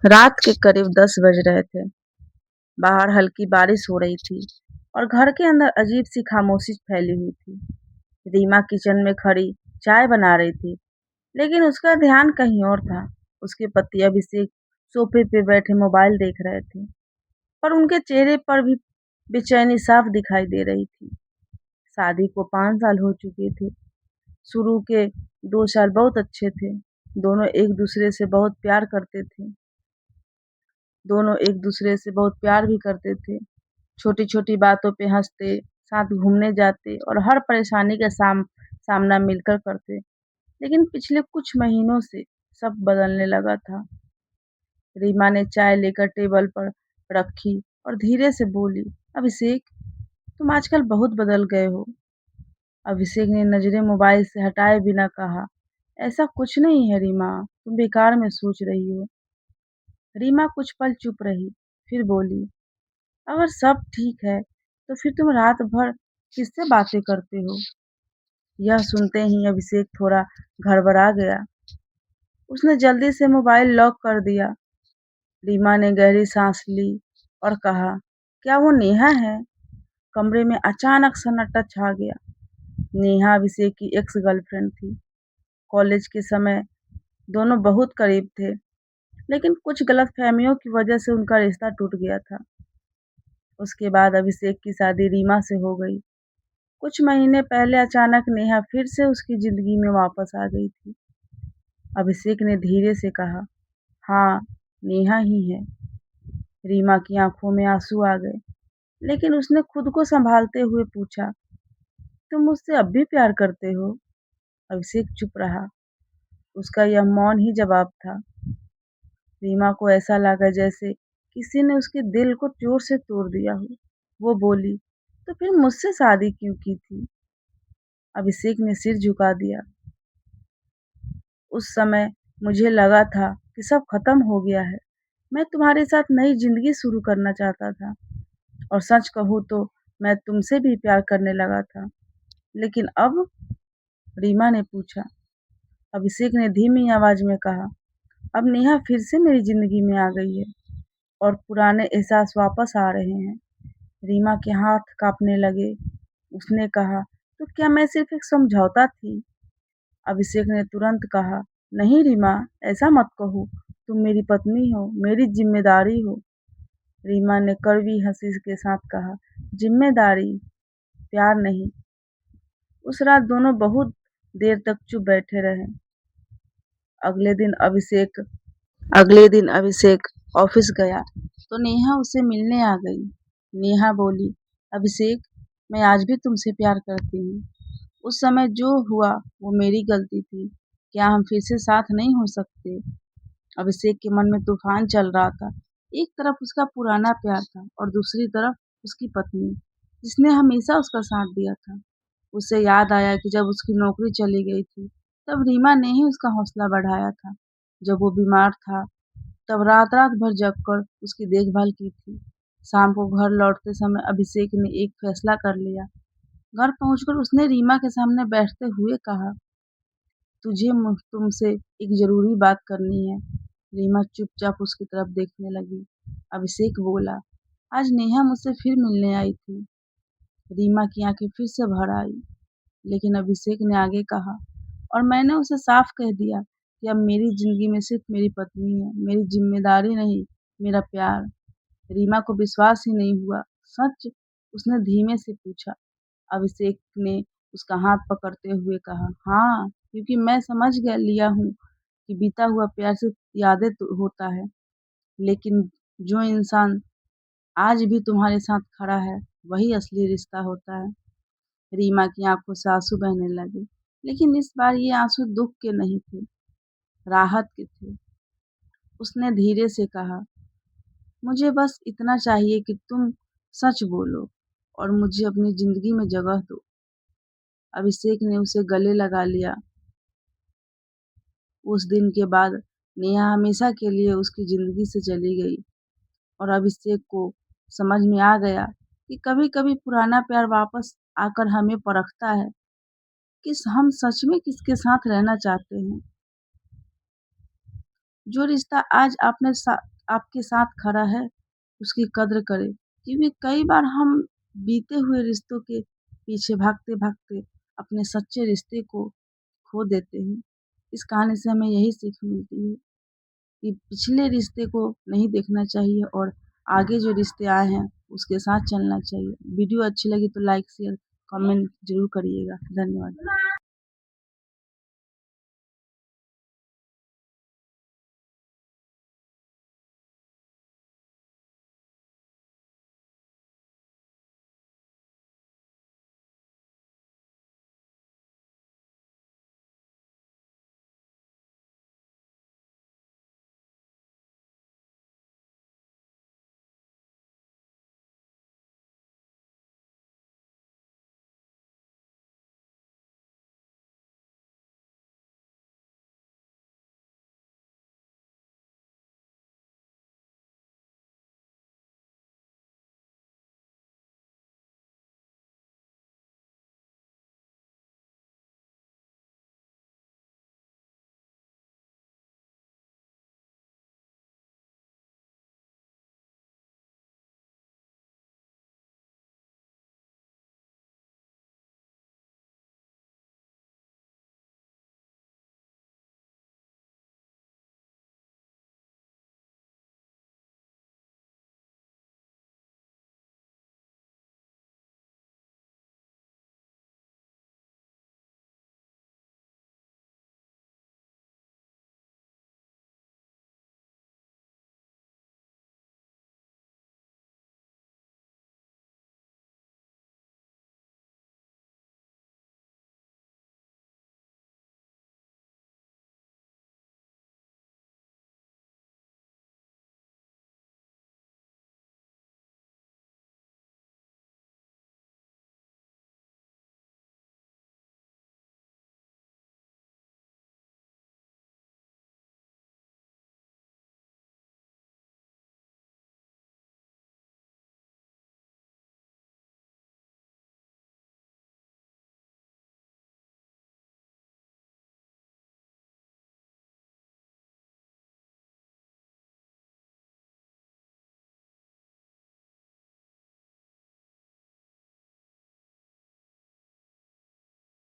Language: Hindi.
रात के करीब 10 बज रहे थे। बाहर हल्की बारिश हो रही थी और घर के अंदर अजीब सी खामोशी फैली हुई थी। रीमा किचन में खड़ी चाय बना रही थी, लेकिन उसका ध्यान कहीं और था। उसके पति अभिषेक सोफे पे बैठे मोबाइल देख रहे थे, पर उनके चेहरे पर भी बेचैनी साफ दिखाई दे रही थी। शादी को 5 साल हो चुके थे। शुरू के 2 साल बहुत अच्छे थे। दोनों एक दूसरे से बहुत प्यार करते थे। दोनों एक दूसरे से बहुत प्यार भी करते थे। छोटी-छोटी बातों पे हँसते, साथ घूमने जाते और हर परेशानी का सामना मिलकर करते। लेकिन पिछले कुछ महीनों से सब बदलने लगा था। रीमा ने चाय लेकर टेबल पर रखी और धीरे से बोली, अभिषेक, तुम आजकल बहुत बदल गए हो। अभिषेक ने नजरें मोबाइल से हटाए बिना कहा, ऐसा कुछ नहीं है रीमा, तुम बेकार में सोच रही हो। रीमा कुछ पल चुप रही, फिर बोली, अगर सब ठीक है, तो फिर तुम रात भर किससे बातें करते हो? यह सुनते ही अभिषेक थोड़ा घबरा गया। उसने जल्दी से मोबाइल लॉक कर दिया। रीमा ने गहरी सांस ली और कहा, क्या वो नेहा है? कमरे में अचानक सन्नाटा छा गया। नेहा अभिषेक की एक्स गर्लफ्रेंड थी। कॉलेज के समय दोनों बहुत करीब थे, लेकिन कुछ गलतफहमियों की वजह से उनका रिश्ता टूट गया था। उसके बाद अभिषेक की शादी रीमा से हो गई। कुछ महीने पहले अचानक नेहा फिर से उसकी जिंदगी में वापस आ गई थी। अभिषेक ने धीरे से कहा, हाँ, नेहा ही है। रीमा की आंखों में आंसू आ गए, लेकिन उसने खुद को संभालते हुए पूछा, तुम मुझसे अब भी प्यार करते हो? अभिषेक चुप रहा। उसका यह मौन ही जवाब था। रीमा को ऐसा लगा जैसे किसी ने उसके दिल को जोर से तोड़ दिया हो। वो बोली, तो फिर मुझसे शादी क्यों की थी? अभिषेक ने सिर झुका दिया। उस समय मुझे लगा था कि सब खत्म हो गया है। मैं तुम्हारे साथ नई जिंदगी शुरू करना चाहता था, और सच कहूँ तो मैं तुमसे भी प्यार करने लगा था। लेकिन अब? रीमा ने पूछा। अभिषेक ने धीमी आवाज में कहा, अब नेहा फिर से मेरी जिंदगी में आ गई है और पुराने एहसास वापस आ रहे हैं। रीमा के हाथ कांपने लगे। उसने कहा, तो क्या मैं सिर्फ एक समझौता थी? अभिषेक ने तुरंत कहा, नहीं रीमा, ऐसा मत कहो। तुम मेरी पत्नी हो, मेरी जिम्मेदारी हो। रीमा ने कड़वी हंसी के साथ कहा, जिम्मेदारी, प्यार नहीं। उस रात दोनों बहुत देर तक चुप बैठे रहे। अगले दिन अभिषेक अगले दिन अभिषेक ऑफिस गया तो नेहा उसे मिलने आ गई। नेहा बोली, अभिषेक, मैं आज भी तुमसे प्यार करती हूँ। उस समय जो हुआ वो मेरी गलती थी। क्या हम फिर से साथ नहीं हो सकते? अभिषेक के मन में तूफान चल रहा था। एक तरफ उसका पुराना प्यार था और दूसरी तरफ उसकी पत्नी, जिसने हमेशा उसका साथ दिया था। उसे याद आया कि जब उसकी नौकरी चली गई थी, तब रीमा ने ही उसका हौसला बढ़ाया था। जब वो बीमार था, तब रात रात भर जगकर उसकी देखभाल की थी। शाम को घर लौटते समय अभिषेक ने एक फैसला कर लिया। घर पहुंचकर उसने रीमा के सामने बैठते हुए कहा, तुमसे एक जरूरी बात करनी है। रीमा चुपचाप उसकी तरफ देखने लगी। अभिषेक बोला, आज नेहा मुझसे फिर मिलने आई थी। रीमा की आंखें फिर से भर आई, लेकिन अभिषेक ने आगे कहा, और मैंने उसे साफ कह दिया कि अब मेरी जिंदगी में सिर्फ मेरी पत्नी है, मेरी जिम्मेदारी नहीं, मेरा प्यार। रीमा को विश्वास ही नहीं हुआ। सच? उसने धीमे से पूछा। अभिषेक ने उसका हाथ पकड़ते हुए कहा, हाँ, क्योंकि मैं समझ गया लिया हूँ कि बीता हुआ प्यार सिर्फ यादें तो होता है, लेकिन जो इंसान आज भी तुम्हारे साथ खड़ा है, वही असली रिश्ता होता है। रीमा की आंखों से आंसू बहने लगे, लेकिन इस बार ये आंसू दुख के नहीं थे, राहत के थे। उसने धीरे से कहा, मुझे बस इतना चाहिए कि तुम सच बोलो और मुझे अपनी जिंदगी में जगह दो। अभिषेक ने उसे गले लगा लिया। उस दिन के बाद नेहा हमेशा के लिए उसकी जिंदगी से चली गई और अभिषेक को समझ में आ गया कि कभी-कभी पुराना प्यार वापस आकर हमें परखता है कि हम सच में किसके साथ रहना चाहते हैं। जो रिश्ता आज आपके साथ खड़ा है, उसकी कद्र करें। क्योंकि कई बार हम बीते हुए रिश्तों के पीछे भागते-भागते अपने सच्चे रिश्ते को खो देते हैं। इस कहानी से हमें यही सीख मिलती है कि पिछले रिश्ते को नहीं देखना चाहिए और आगे जो रिश्ते आए हैं, उसके साथ चलना चाहिए। वीडियो अच्छी लगी तो लाइक, शेयर, कमेंट ज़रूर करिएगा। धन्यवाद।